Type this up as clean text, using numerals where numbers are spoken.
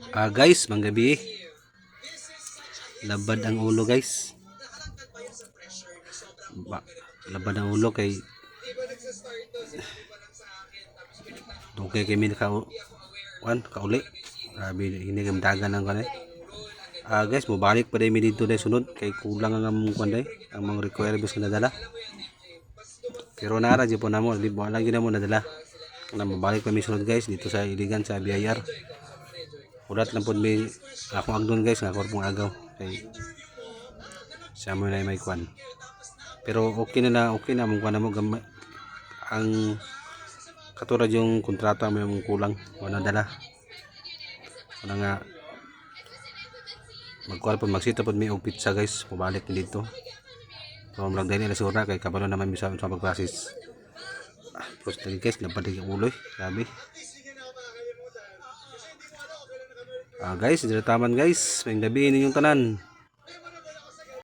Guys, manggabi. Labad ang ulo guys. Labad ang ulo kay dugay kay min kauli. Grabe ini kay dagan ang kanay. Guys, mobalik pa dai mi dito dai sunod kay kulang ang among kanay, ang mga requirements na nadala. Pero nara di po namo, di mo lagi na mo nadala. Na mabalik pa mi sunod guys dito sa Iligan sa BIR. Ulat lang po may akong agdon guys, nga ako pong agaw kay siya mo na may kwan. Pero okay na mong kwan na mo gamay. Ang katulad yung kontrata mo yung kulang, wala dala. Wala nga magkuha po, magsita po may og pizza guys, pabalik dito. So malag dahil nila sura kay kabalo naman bisa sa pagprasis. Plus tadi guys, dapat yung uloy, grabe. Guys, dito taman guys, may gabi ninyong tanan.